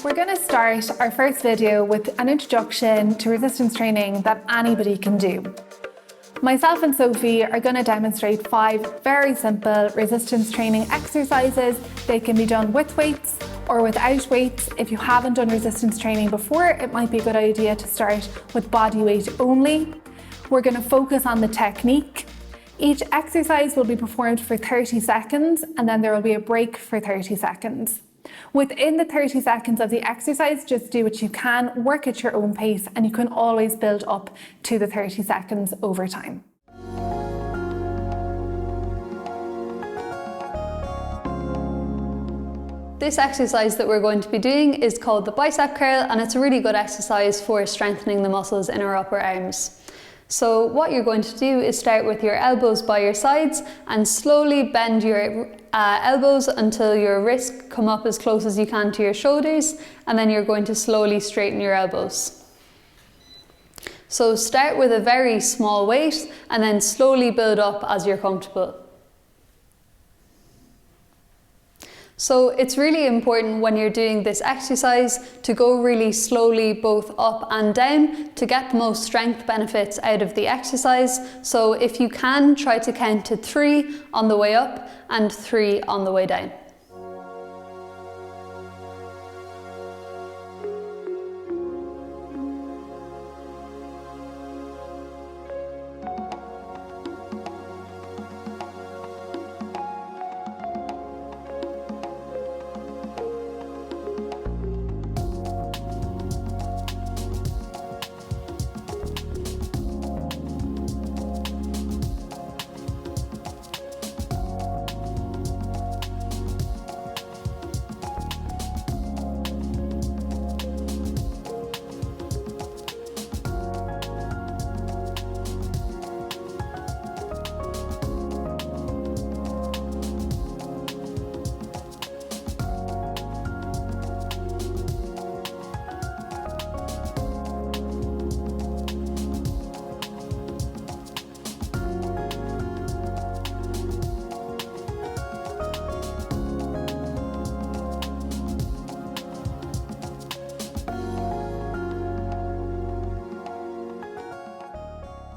We're going to start our first video with an introduction to resistance training that anybody can do. Myself and Sophie are going to demonstrate 5 very simple resistance training exercises. They can be done with weights or without weights. If you haven't done resistance training before, it might be a good idea to start with body weight only. We're going to focus on the technique. Each exercise will be performed for 30 seconds and then there will be a break for 30 seconds. Within the 30 seconds of the exercise, just do what you can, work at your own pace, and you can always build up to the 30 seconds over time. This exercise that we're going to be doing is called the bicep curl, and it's a really good exercise for strengthening the muscles in our upper arms. So what you're going to do is start with your elbows by your sides and slowly bend your elbows until your wrists come up as close as you can to your shoulders, and then you're going to slowly straighten your elbows. So start with a very small weight and then slowly build up as you're comfortable. So it's really important when you're doing this exercise to go really slowly both up and down to get the most strength benefits out of the exercise. So if you can, try to count to 3 on the way up and 3 on the way down.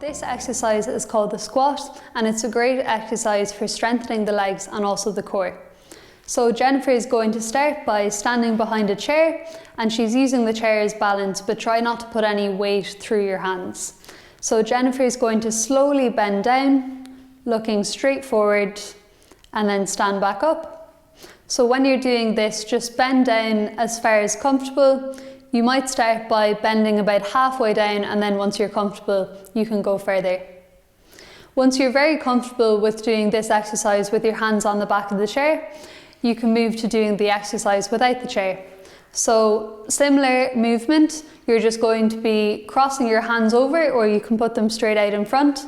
This exercise is called the squat, and it's a great exercise for strengthening the legs and also the core. So Jennifer is going to start by standing behind a chair, and she's using the chair as balance, but try not to put any weight through your hands. So Jennifer is going to slowly bend down, looking straight forward, and then stand back up. So when you're doing this, just bend down as far as comfortable. You might start by bending about halfway down, and then once you're comfortable, you can go further. Once you're very comfortable with doing this exercise with your hands on the back of the chair, you can move to doing the exercise without the chair. So similar movement, you're just going to be crossing your hands over, or you can put them straight out in front,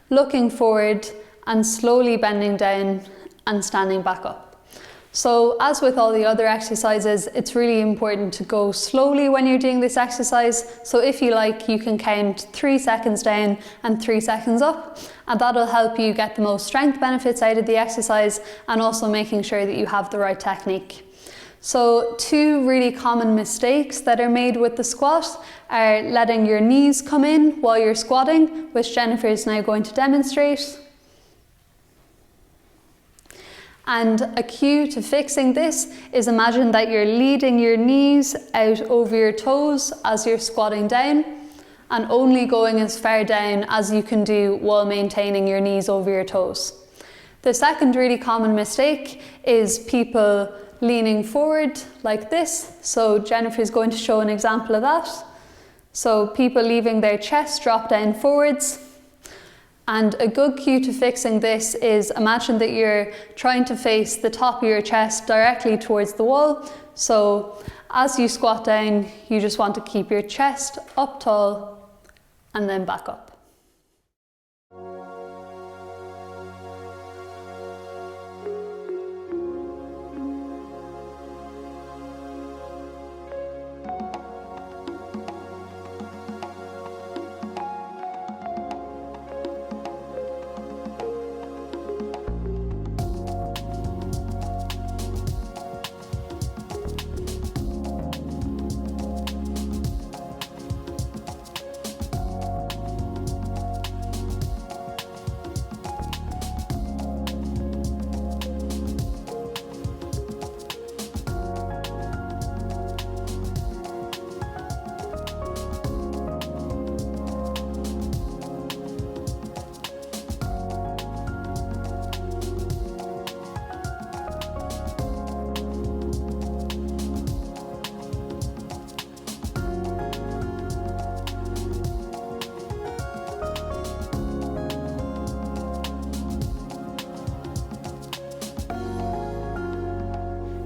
looking forward and slowly bending down and standing back up. So as with all the other exercises, it's really important to go slowly when you're doing this exercise. So if you like, you can count 3 seconds down and 3 seconds up, and that'll help you get the most strength benefits out of the exercise and also making sure that you have the right technique. So 2 really common mistakes that are made with the squat are letting your knees come in while you're squatting, which Jennifer is now going to demonstrate. And a cue to fixing this is imagine that you're leading your knees out over your toes as you're squatting down, and only going as far down as you can do while maintaining your knees over your toes. The second really common mistake is people leaning forward like this. So Jennifer is going to show an example of that. So people leaving their chest drop down forwards. And a good cue to fixing this is imagine that you're trying to face the top of your chest directly towards the wall. So as you squat down, you just want to keep your chest up tall and then back up.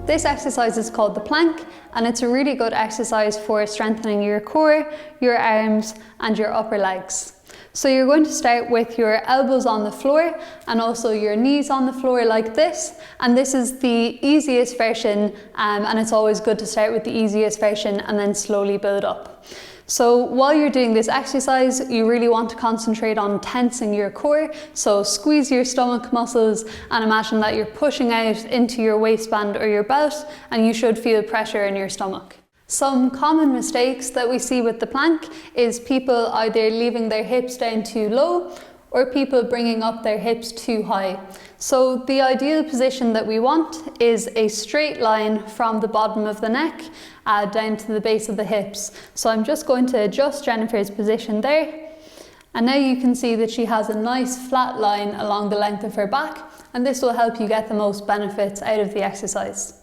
This exercise is called the plank, and it's a really good exercise for strengthening your core, your arms, and your upper legs. So you're going to start with your elbows on the floor and also your knees on the floor like this. And this is the easiest version, and it's always good to start with the easiest version and then slowly build up. So while you're doing this exercise, you really want to concentrate on tensing your core. So squeeze your stomach muscles and imagine that you're pushing out into your waistband or your belt, and you should feel pressure in your stomach. Some common mistakes that we see with the plank is people either leaving their hips down too low or people bringing up their hips too high. So the ideal position that we want is a straight line from the bottom of the neck down to the base of the hips. So I'm just going to adjust Jennifer's position there. And now you can see that she has a nice flat line along the length of her back, and this will help you get the most benefits out of the exercise.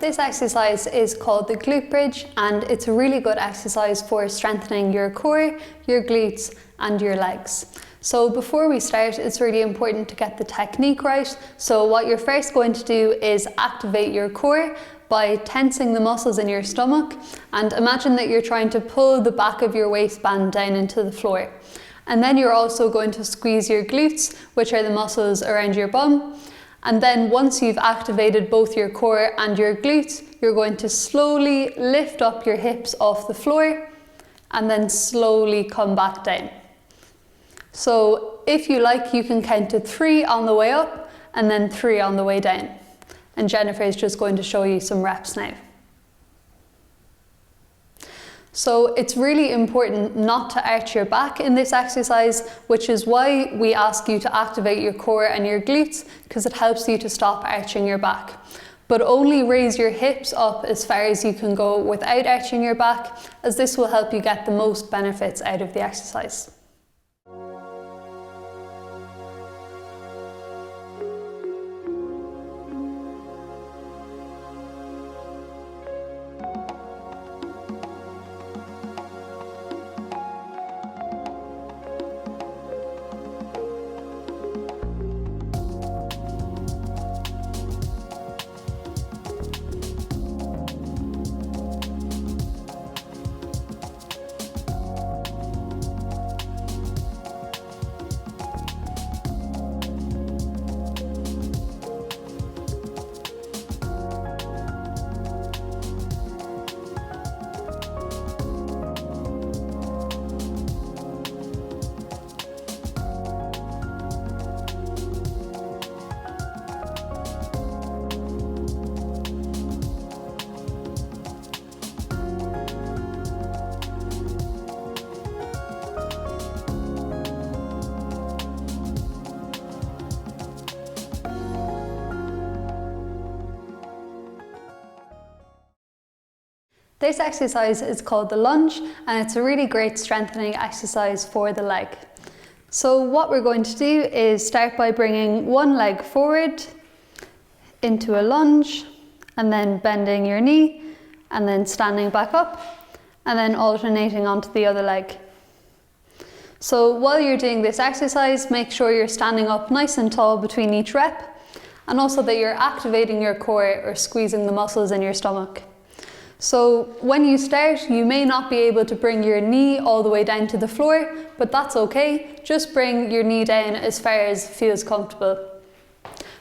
This exercise is called the glute bridge, and it's a really good exercise for strengthening your core, your glutes, and your legs. So before we start, it's really important to get the technique right. So what you're first going to do is activate your core by tensing the muscles in your stomach, and imagine that you're trying to pull the back of your waistband down into the floor. And then you're also going to squeeze your glutes, which are the muscles around your bum. And then once you've activated both your core and your glutes, you're going to slowly lift up your hips off the floor and then slowly come back down. So if you like, you can count to 3 on the way up and then 3 on the way down. And Jennifer is just going to show you some reps now. So it's really important not to arch your back in this exercise, which is why we ask you to activate your core and your glutes, because it helps you to stop arching your back. But only raise your hips up as far as you can go without arching your back, as this will help you get the most benefits out of the exercise. This exercise is called the lunge, and it's a really great strengthening exercise for the leg. So what we're going to do is start by bringing one leg forward into a lunge, and then bending your knee, and then standing back up, and then alternating onto the other leg. So while you're doing this exercise, make sure you're standing up nice and tall between each rep, and also that you're activating your core or squeezing the muscles in your stomach. So when you start, you may not be able to bring your knee all the way down to the floor, but that's okay. Just bring your knee down as far as feels comfortable.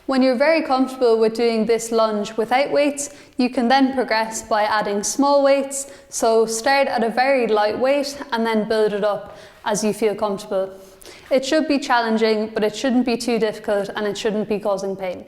When you're very comfortable with doing this lunge without weights, you can then progress by adding small weights. So start at a very light weight and then build it up as you feel comfortable. It should be challenging, but it shouldn't be too difficult and it shouldn't be causing pain.